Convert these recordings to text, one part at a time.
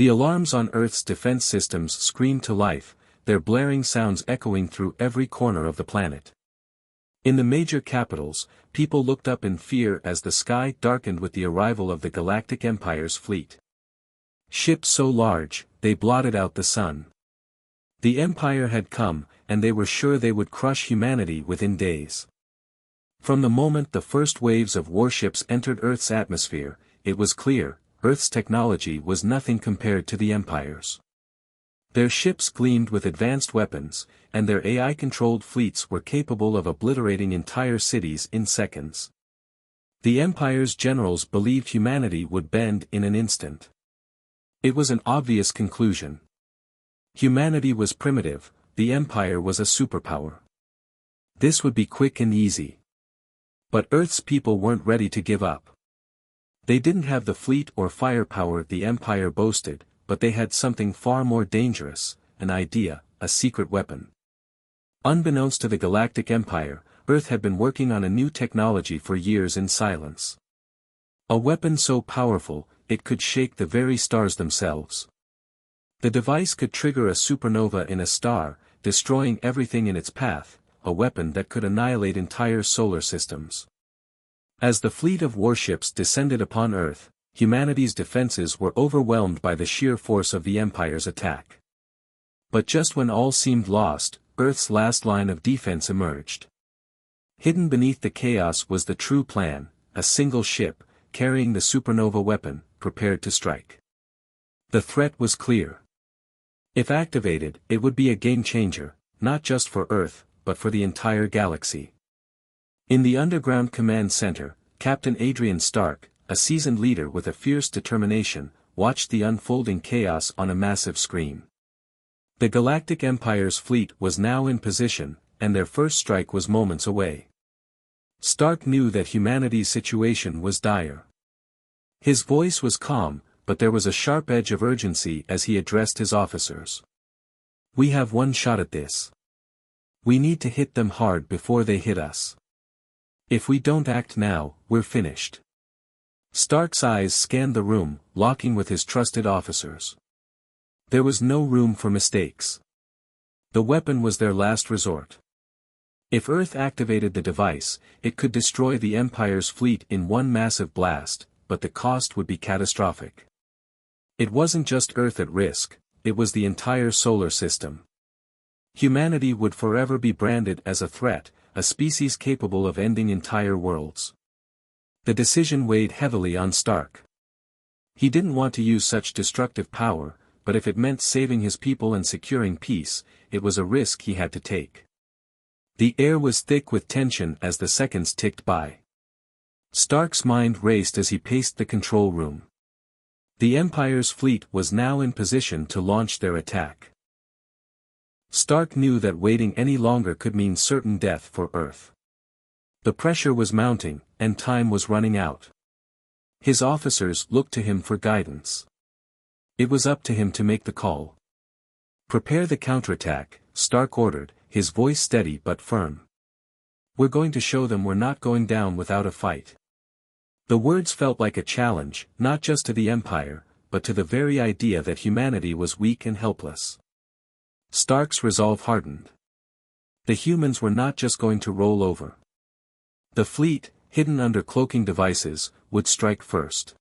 The alarms on Earth's defense systems screamed to life, their blaring sounds echoing through every corner of the planet. In the major capitals, people looked up in fear as the sky darkened with the arrival of the Galactic Empire's fleet. Ships so large, they blotted out the sun. The Empire had come, and they were sure they would crush humanity within days. From the moment the first waves of warships entered Earth's atmosphere, it was clear, Earth's technology was nothing compared to the Empire's. Their ships gleamed with advanced weapons, and their AI-controlled fleets were capable of obliterating entire cities in seconds. The Empire's generals believed humanity would bend in an instant. It was an obvious conclusion. Humanity was primitive, the Empire was a superpower. This would be quick and easy. But Earth's people weren't ready to give up. They didn't have the fleet or firepower the Empire boasted, but they had something far more dangerous, an idea, a secret weapon. Unbeknownst to the Galactic Empire, Earth had been working on a new technology for years in silence. A weapon so powerful, it could shake the very stars themselves. The device could trigger a supernova in a star, destroying everything in its path, a weapon that could annihilate entire solar systems. As the fleet of warships descended upon Earth, humanity's defenses were overwhelmed by the sheer force of the Empire's attack. But just when all seemed lost, Earth's last line of defense emerged. Hidden beneath the chaos was the true plan, a single ship, carrying the supernova weapon, prepared to strike. The threat was clear. If activated, it would be a game-changer, not just for Earth, but for the entire galaxy. In the underground command center, Captain Adrian Stark, a seasoned leader with a fierce determination, watched the unfolding chaos on a massive screen. The Galactic Empire's fleet was now in position, and their first strike was moments away. Stark knew that humanity's situation was dire. His voice was calm, but there was a sharp edge of urgency as he addressed his officers. "We have one shot at this. We need to hit them hard before they hit us. If we don't act now, we're finished." Stark's eyes scanned the room, locking with his trusted officers. There was no room for mistakes. The weapon was their last resort. If Earth activated the device, it could destroy the Empire's fleet in one massive blast, but the cost would be catastrophic. It wasn't just Earth at risk, it was the entire solar system. Humanity would forever be branded as a threat, a species capable of ending entire worlds. The decision weighed heavily on Stark. He didn't want to use such destructive power, but if it meant saving his people and securing peace, it was a risk he had to take. The air was thick with tension as the seconds ticked by. Stark's mind raced as he paced the control room. The Empire's fleet was now in position to launch their attack. Stark knew that waiting any longer could mean certain death for Earth. The pressure was mounting, and time was running out. His officers looked to him for guidance. It was up to him to make the call. "Prepare the counterattack," Stark ordered, his voice steady but firm. "We're going to show them we're not going down without a fight." The words felt like a challenge, not just to the Empire, but to the very idea that humanity was weak and helpless. Stark's resolve hardened. The humans were not just going to roll over. The fleet, hidden under cloaking devices, would strike first.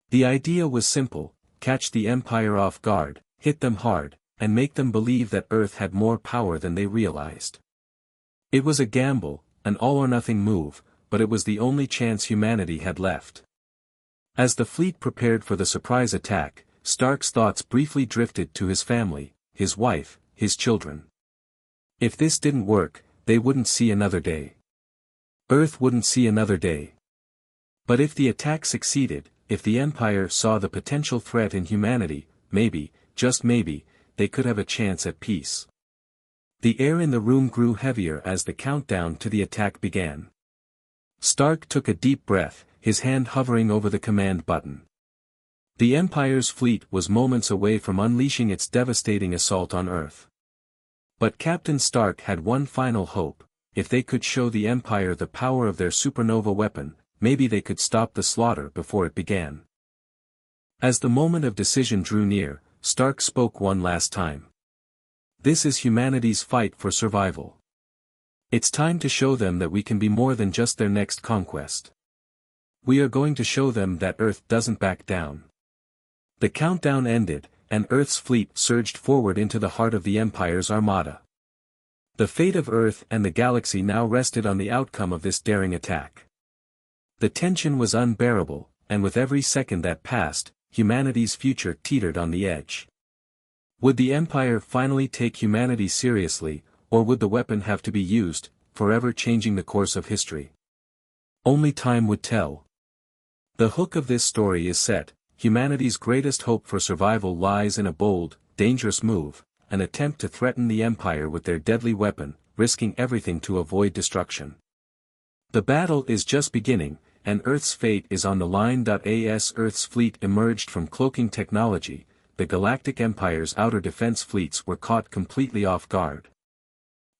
The idea was simple: catch the Empire off guard, hit them hard, and make them believe that Earth had more power than they realized. It was a gamble, an all-or-nothing move, but it was the only chance humanity had left. As the fleet prepared for the surprise attack, Stark's thoughts briefly drifted to his family, his wife, his children. If this didn't work, they wouldn't see another day. Earth wouldn't see another day. But if the attack succeeded, if the Empire saw the potential threat in humanity, maybe, just maybe, they could have a chance at peace. The air in the room grew heavier as the countdown to the attack began. Stark took a deep breath, his hand hovering over the command button. The Empire's fleet was moments away from unleashing its devastating assault on Earth. But Captain Stark had one final hope: if they could show the Empire the power of their supernova weapon, maybe they could stop the slaughter before it began. As the moment of decision drew near, Stark spoke one last time. This is humanity's fight for survival. It's time to show them that we can be more than just their next conquest. We are going to show them that Earth doesn't back down. The countdown ended, and Earth's fleet surged forward into the heart of the Empire's armada. The fate of Earth and the galaxy now rested on the outcome of this daring attack. The tension was unbearable, and with every second that passed, humanity's future teetered on the edge. Would the Empire finally take humanity seriously, or would the weapon have to be used, forever changing the course of history? Only time would tell. The hook of this story is set. Humanity's greatest hope for survival lies in a bold, dangerous move, an attempt to threaten the Empire with their deadly weapon, risking everything to avoid destruction. The battle is just beginning, and Earth's fate is on the line. As Earth's fleet emerged from cloaking technology, the Galactic Empire's outer defense fleets were caught completely off guard.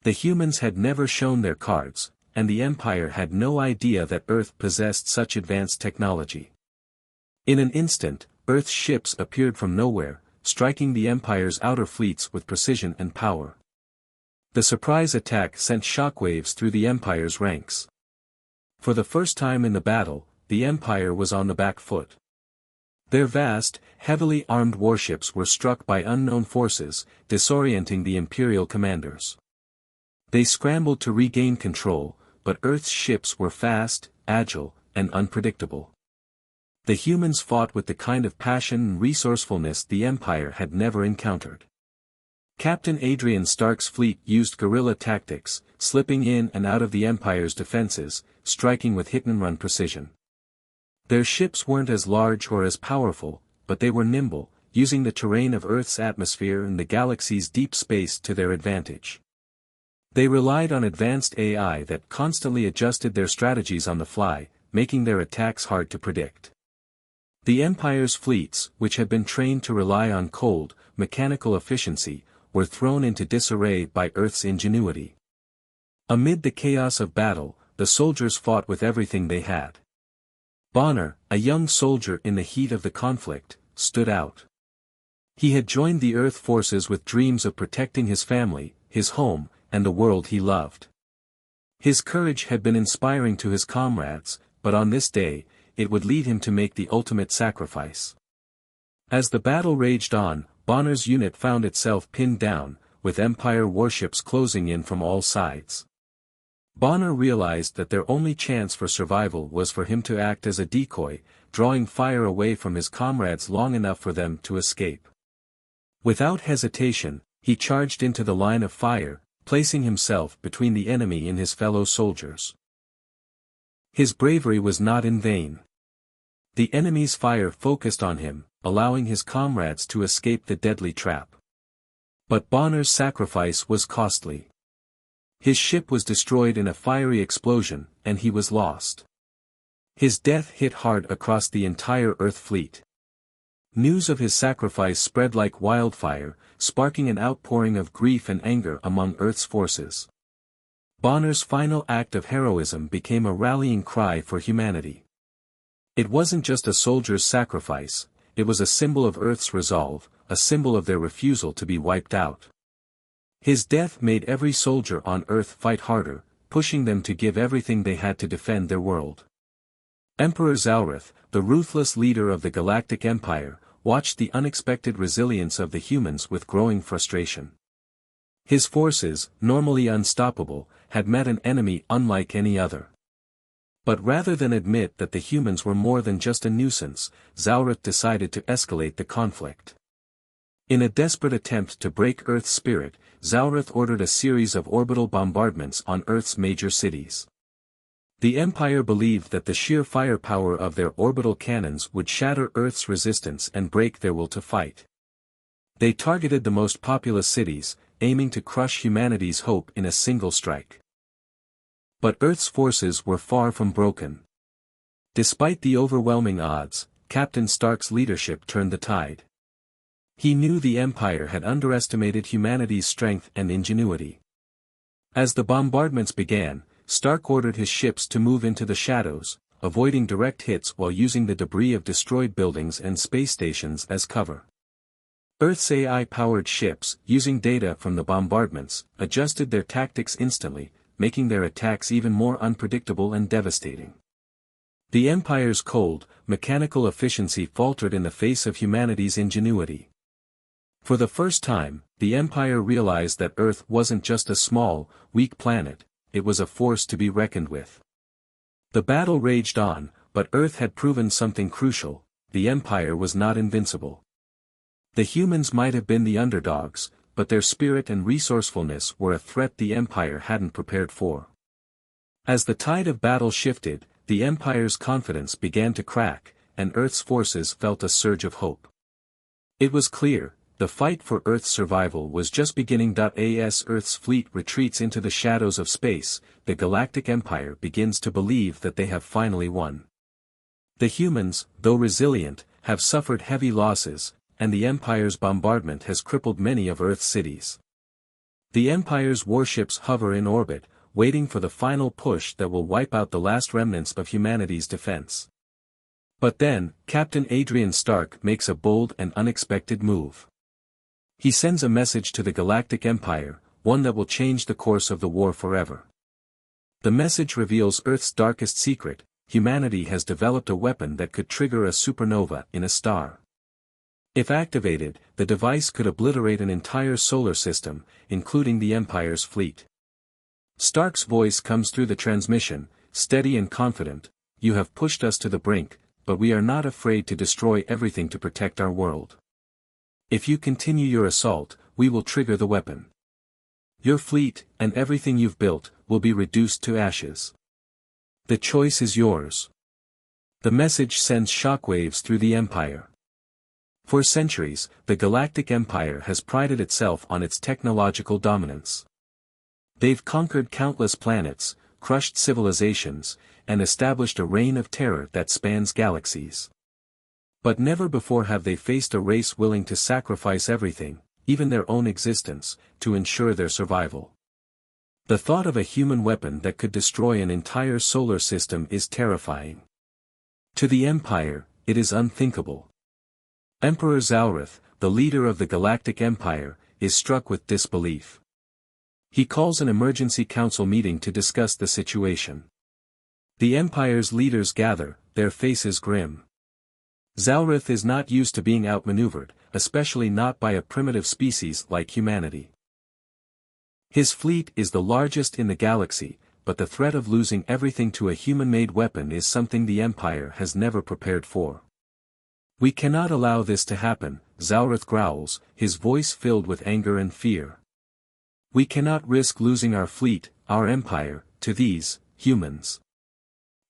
The humans had never shown their cards, and the Empire had no idea that Earth possessed such advanced technology. In an instant, Earth's ships appeared from nowhere, striking the Empire's outer fleets with precision and power. The surprise attack sent shockwaves through the Empire's ranks. For the first time in the battle, the Empire was on the back foot. Their vast, heavily armed warships were struck by unknown forces, disorienting the Imperial commanders. They scrambled to regain control, but Earth's ships were fast, agile, and unpredictable. The humans fought with the kind of passion and resourcefulness the Empire had never encountered. Captain Adrian Stark's fleet used guerrilla tactics, slipping in and out of the Empire's defenses, striking with hit-and-run precision. Their ships weren't as large or as powerful, but they were nimble, using the terrain of Earth's atmosphere and the galaxy's deep space to their advantage. They relied on advanced AI that constantly adjusted their strategies on the fly, making their attacks hard to predict. The Empire's fleets, which had been trained to rely on cold, mechanical efficiency, were thrown into disarray by Earth's ingenuity. Amid the chaos of battle, the soldiers fought with everything they had. Bonner, a young soldier in the heat of the conflict, stood out. He had joined the Earth forces with dreams of protecting his family, his home, and the world he loved. His courage had been inspiring to his comrades, but on this day, it would lead him to make the ultimate sacrifice. As the battle raged on, Bonner's unit found itself pinned down, with Empire warships closing in from all sides. Bonner realized that their only chance for survival was for him to act as a decoy, drawing fire away from his comrades long enough for them to escape. Without hesitation, he charged into the line of fire, placing himself between the enemy and his fellow soldiers. His bravery was not in vain. The enemy's fire focused on him, allowing his comrades to escape the deadly trap. But Bonner's sacrifice was costly. His ship was destroyed in a fiery explosion, and he was lost. His death hit hard across the entire Earth fleet. News of his sacrifice spread like wildfire, sparking an outpouring of grief and anger among Earth's forces. Bonner's final act of heroism became a rallying cry for humanity. It wasn't just a soldier's sacrifice, it was a symbol of Earth's resolve, a symbol of their refusal to be wiped out. His death made every soldier on Earth fight harder, pushing them to give everything they had to defend their world. Emperor Zalrith, the ruthless leader of the Galactic Empire, watched the unexpected resilience of the humans with growing frustration. His forces, normally unstoppable, had met an enemy unlike any other. But rather than admit that the humans were more than just a nuisance, Zalrith decided to escalate the conflict. In a desperate attempt to break Earth's spirit, Zalrith ordered a series of orbital bombardments on Earth's major cities. The Empire believed that the sheer firepower of their orbital cannons would shatter Earth's resistance and break their will to fight. They targeted the most populous cities, aiming to crush humanity's hope in a single strike. But Earth's forces were far from broken. Despite the overwhelming odds, Captain Stark's leadership turned the tide. He knew the Empire had underestimated humanity's strength and ingenuity. As the bombardments began, Stark ordered his ships to move into the shadows, avoiding direct hits while using the debris of destroyed buildings and space stations as cover. Earth's AI-powered ships, using data from the bombardments, adjusted their tactics instantly, making their attacks even more unpredictable and devastating. The Empire's cold, mechanical efficiency faltered in the face of humanity's ingenuity. For the first time, the Empire realized that Earth wasn't just a small, weak planet, it was a force to be reckoned with. The battle raged on, but Earth had proven something crucial: the Empire was not invincible. The humans might have been the underdogs, but their spirit and resourcefulness were a threat the Empire hadn't prepared for. As the tide of battle shifted, the Empire's confidence began to crack, and Earth's forces felt a surge of hope. It was clear, the fight for Earth's survival was just beginning. As Earth's fleet retreats into the shadows of space, the Galactic Empire begins to believe that they have finally won. The humans, though resilient, have suffered heavy losses, and the Empire's bombardment has crippled many of Earth's cities. The Empire's warships hover in orbit, waiting for the final push that will wipe out the last remnants of humanity's defense. But then, Captain Adrian Stark makes a bold and unexpected move. He sends a message to the Galactic Empire, one that will change the course of the war forever. The message reveals Earth's darkest secret: humanity has developed a weapon that could trigger a supernova in a star. If activated, the device could obliterate an entire solar system, including the Empire's fleet. Stark's voice comes through the transmission, steady and confident: "You have pushed us to the brink, but we are not afraid to destroy everything to protect our world. If you continue your assault, we will trigger the weapon. Your fleet, and everything you've built, will be reduced to ashes. The choice is yours." The message sends shockwaves through the Empire. For centuries, the Galactic Empire has prided itself on its technological dominance. They've conquered countless planets, crushed civilizations, and established a reign of terror that spans galaxies. But never before have they faced a race willing to sacrifice everything, even their own existence, to ensure their survival. The thought of a human weapon that could destroy an entire solar system is terrifying. To the Empire, it is unthinkable. Emperor Zalrith, the leader of the Galactic Empire, is struck with disbelief. He calls an emergency council meeting to discuss the situation. The Empire's leaders gather, their faces grim. Zalrith is not used to being outmaneuvered, especially not by a primitive species like humanity. His fleet is the largest in the galaxy, but the threat of losing everything to a human-made weapon is something the Empire has never prepared for. "We cannot allow this to happen," Zalrith growls, his voice filled with anger and fear. "We cannot risk losing our fleet, our empire, to these humans."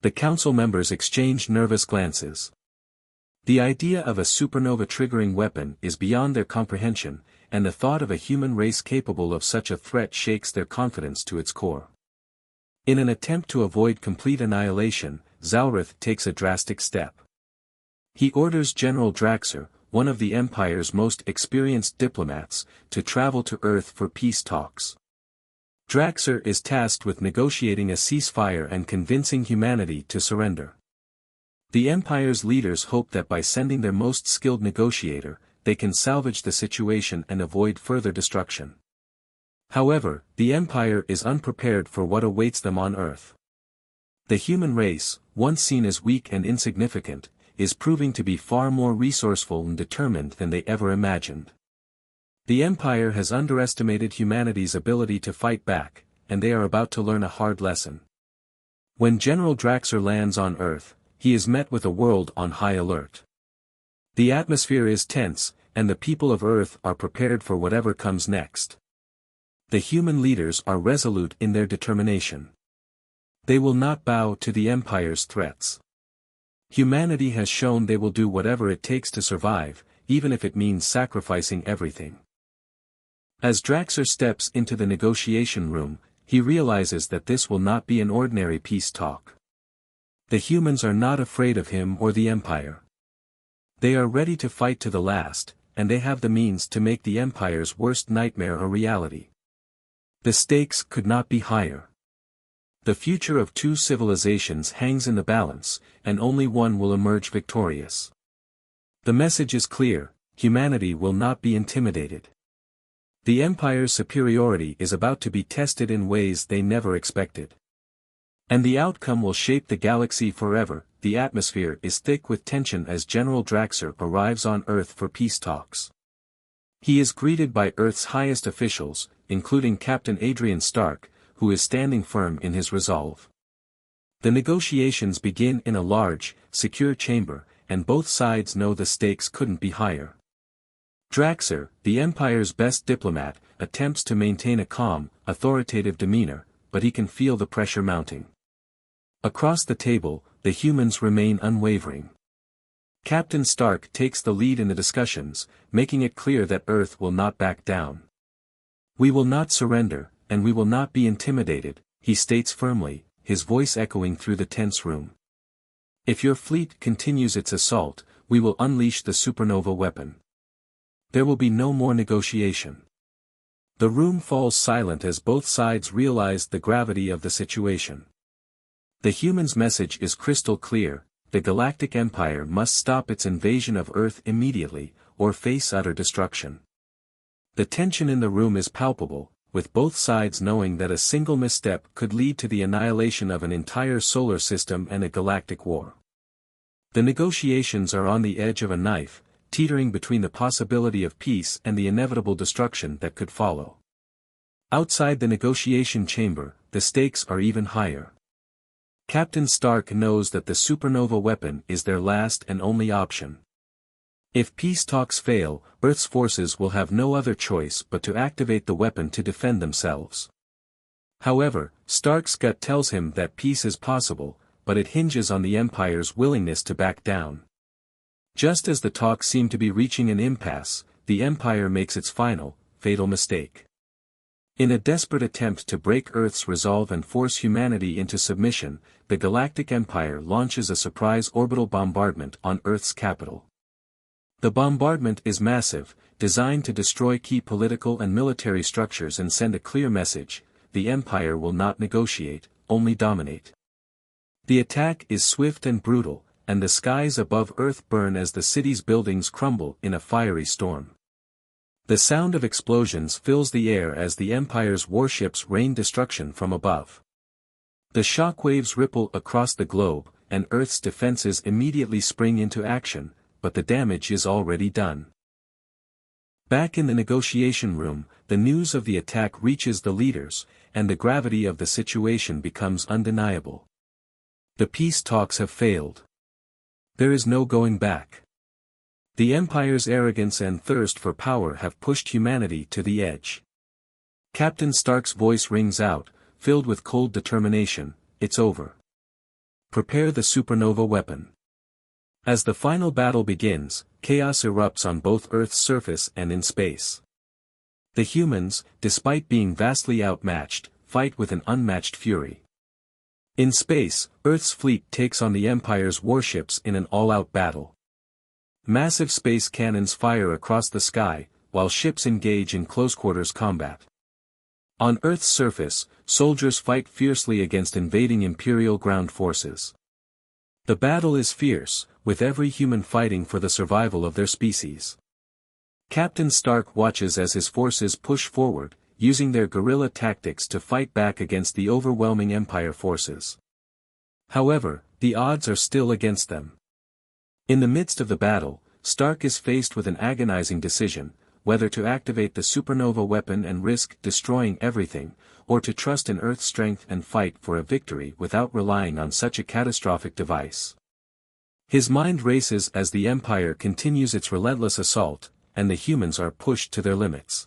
The council members exchange nervous glances. The idea of a supernova-triggering weapon is beyond their comprehension, and the thought of a human race capable of such a threat shakes their confidence to its core. In an attempt to avoid complete annihilation, Zalrith takes a drastic step. He orders General Draxer, one of the Empire's most experienced diplomats, to travel to Earth for peace talks. Draxer is tasked with negotiating a ceasefire and convincing humanity to surrender. The Empire's leaders hope that by sending their most skilled negotiator, they can salvage the situation and avoid further destruction. However, the Empire is unprepared for what awaits them on Earth. The human race, once seen as weak and insignificant, is proving to be far more resourceful and determined than they ever imagined. The Empire has underestimated humanity's ability to fight back, and they are about to learn a hard lesson. When General Draxer lands on Earth, he is met with a world on high alert. The atmosphere is tense, and the people of Earth are prepared for whatever comes next. The human leaders are resolute in their determination. They will not bow to the Empire's threats. Humanity has shown they will do whatever it takes to survive, even if it means sacrificing everything. As Draxer steps into the negotiation room, he realizes that this will not be an ordinary peace talk. The humans are not afraid of him or the Empire. They are ready to fight to the last, and they have the means to make the Empire's worst nightmare a reality. The stakes could not be higher. The future of two civilizations hangs in the balance, and only one will emerge victorious. The message is clear: humanity will not be intimidated. The Empire's superiority is about to be tested in ways they never expected. And the outcome will shape the galaxy forever. The atmosphere is thick with tension as General Draxer arrives on Earth for peace talks. He is greeted by Earth's highest officials, including Captain Adrian Stark, who is standing firm in his resolve. The negotiations begin in a large, secure chamber, and both sides know the stakes couldn't be higher. Draxer, the Empire's best diplomat, attempts to maintain a calm, authoritative demeanor, but he can feel the pressure mounting. Across the table, the humans remain unwavering. Captain Stark takes the lead in the discussions, making it clear that Earth will not back down. "We will not surrender, and we will not be intimidated," he states firmly, his voice echoing through the tense room. "If your fleet continues its assault, we will unleash the supernova weapon. There will be no more negotiation." The room falls silent as both sides realize the gravity of the situation. The humans' message is crystal clear: the Galactic Empire must stop its invasion of Earth immediately, or face utter destruction. The tension in the room is palpable, with both sides knowing that a single misstep could lead to the annihilation of an entire solar system and a galactic war. The negotiations are on the edge of a knife, teetering between the possibility of peace and the inevitable destruction that could follow. Outside the negotiation chamber, the stakes are even higher. Captain Stark knows that the supernova weapon is their last and only option. If peace talks fail, Earth's forces will have no other choice but to activate the weapon to defend themselves. However, Stark's gut tells him that peace is possible, but it hinges on the Empire's willingness to back down. Just as the talks seem to be reaching an impasse, the Empire makes its final, fatal mistake. In a desperate attempt to break Earth's resolve and force humanity into submission, the Galactic Empire launches a surprise orbital bombardment on Earth's capital. The bombardment is massive, designed to destroy key political and military structures and send a clear message: the Empire will not negotiate, only dominate. The attack is swift and brutal, and the skies above Earth burn as the city's buildings crumble in a fiery storm. The sound of explosions fills the air as the Empire's warships rain destruction from above. The shockwaves ripple across the globe, and Earth's defenses immediately spring into action, but the damage is already done. Back in the negotiation room, the news of the attack reaches the leaders, and the gravity of the situation becomes undeniable. The peace talks have failed. There is no going back. The Empire's arrogance and thirst for power have pushed humanity to the edge. Captain Stark's voice rings out, filled with cold determination: "It's over. Prepare the supernova weapon." As the final battle begins, chaos erupts on both Earth's surface and in space. The humans, despite being vastly outmatched, fight with an unmatched fury. In space, Earth's fleet takes on the Empire's warships in an all-out battle. Massive space cannons fire across the sky, while ships engage in close-quarters combat. On Earth's surface, soldiers fight fiercely against invading Imperial ground forces. The battle is fierce, with every human fighting for the survival of their species. Captain Stark watches as his forces push forward, using their guerrilla tactics to fight back against the overwhelming Empire forces. However, the odds are still against them. In the midst of the battle, Stark is faced with an agonizing decision: whether to activate the supernova weapon and risk destroying everything, or to trust in Earth's strength and fight for a victory without relying on such a catastrophic device. His mind races as the Empire continues its relentless assault, and the humans are pushed to their limits.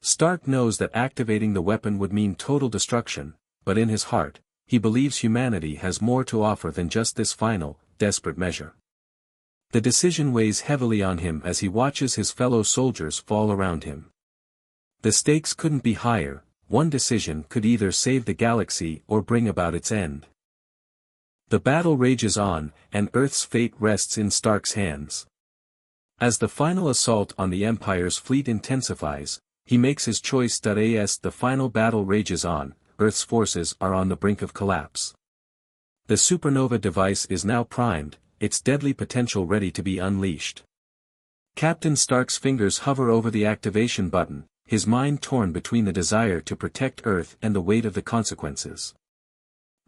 Stark knows that activating the weapon would mean total destruction, but in his heart, he believes humanity has more to offer than just this final, desperate measure. The decision weighs heavily on him as he watches his fellow soldiers fall around him. The stakes couldn't be higher: one decision could either save the galaxy or bring about its end. The battle rages on, and Earth's fate rests in Stark's hands. As the final assault on the Empire's fleet intensifies, he makes his choice. As the final battle rages on, Earth's forces are on the brink of collapse. The Supernova device is now primed, its deadly potential ready to be unleashed. Captain Stark's fingers hover over the activation button, his mind torn between the desire to protect Earth and the weight of the consequences.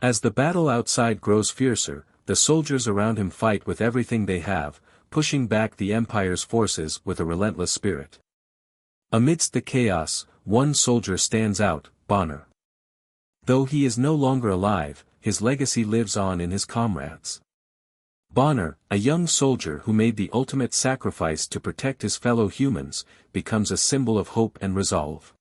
As the battle outside grows fiercer, the soldiers around him fight with everything they have, pushing back the Empire's forces with a relentless spirit. Amidst the chaos, one soldier stands out, Bonner. Though he is no longer alive, his legacy lives on in his comrades. Bonner, a young soldier who made the ultimate sacrifice to protect his fellow humans, becomes a symbol of hope and resolve.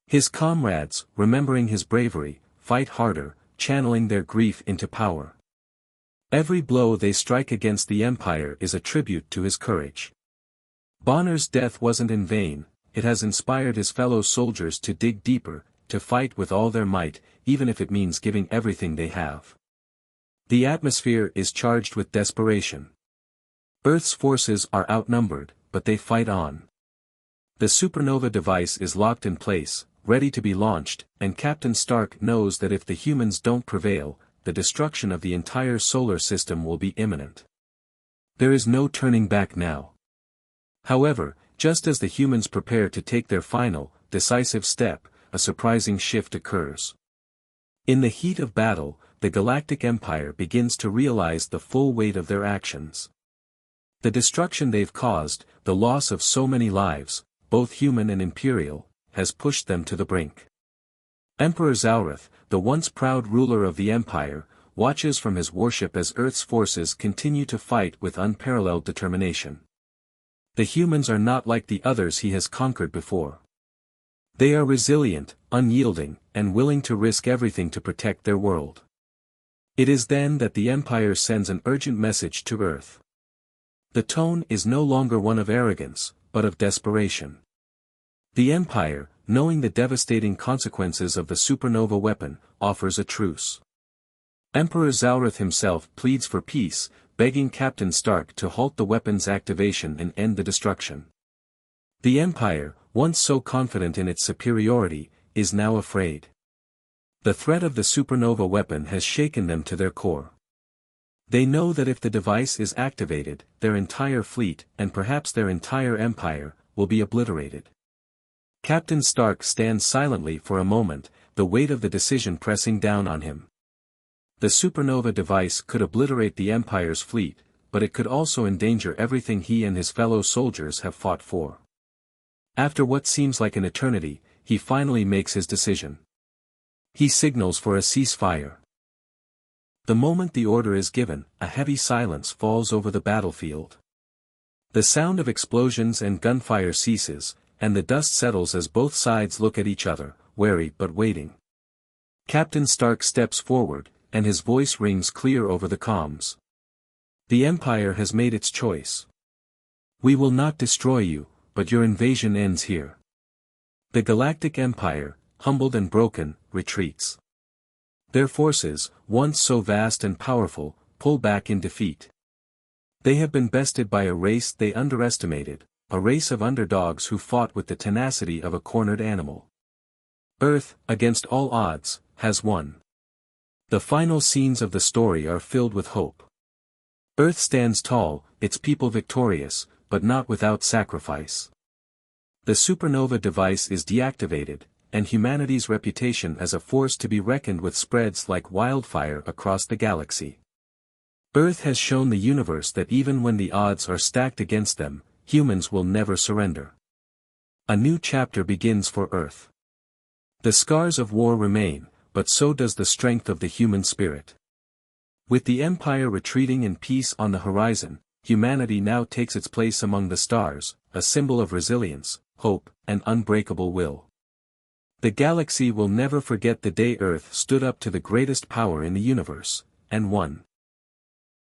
His comrades, remembering his bravery, fight harder, channeling their grief into power. Every blow they strike against the Empire is a tribute to his courage. Bonner's death wasn't in vain, it has inspired his fellow soldiers to dig deeper, to fight with all their might, even if it means giving everything they have. The atmosphere is charged with desperation. Earth's forces are outnumbered, but they fight on. The Supernova device is locked in place, ready to be launched, and Captain Stark knows that if the humans don't prevail, the destruction of the entire solar system will be imminent. There is no turning back now. However, just as the humans prepare to take their final, decisive step, a surprising shift occurs. In the heat of battle, the Galactic Empire begins to realize the full weight of their actions. The destruction they've caused, the loss of so many lives, both human and imperial, has pushed them to the brink. Emperor Zaurath, the once proud ruler of the Empire, watches from his warship as Earth's forces continue to fight with unparalleled determination. The humans are not like the others he has conquered before. They are resilient, unyielding, and willing to risk everything to protect their world. It is then that the Empire sends an urgent message to Earth. The tone is no longer one of arrogance, but of desperation. The Empire, knowing the devastating consequences of the supernova weapon, offers a truce. Emperor Zaurath himself pleads for peace, begging Captain Stark to halt the weapon's activation and end the destruction. The Empire, once so confident in its superiority, is now afraid. The threat of the supernova weapon has shaken them to their core. They know that if the device is activated, their entire fleet, and perhaps their entire empire, will be obliterated. Captain Stark stands silently for a moment, the weight of the decision pressing down on him. The supernova device could obliterate the Empire's fleet, but it could also endanger everything he and his fellow soldiers have fought for. After what seems like an eternity, he finally makes his decision. He signals for a ceasefire. The moment the order is given, a heavy silence falls over the battlefield. The sound of explosions and gunfire ceases, and the dust settles as both sides look at each other, wary but waiting. Captain Stark steps forward, and his voice rings clear over the comms. The Empire has made its choice. We will not destroy you, but your invasion ends here. The Galactic Empire, humbled and broken, retreats. Their forces, once so vast and powerful, pull back in defeat. They have been bested by a race they underestimated, a race of underdogs who fought with the tenacity of a cornered animal. Earth, against all odds, has won. The final scenes of the story are filled with hope. Earth stands tall, its people victorious, but not without sacrifice. The supernova device is deactivated, and humanity's reputation as a force to be reckoned with spreads like wildfire across the galaxy. Earth has shown the universe that even when the odds are stacked against them, humans will never surrender. A new chapter begins for Earth. The scars of war remain, but so does the strength of the human spirit. With the Empire retreating and peace on the horizon, humanity now takes its place among the stars, a symbol of resilience, hope, and unbreakable will. The galaxy will never forget the day Earth stood up to the greatest power in the universe, and won.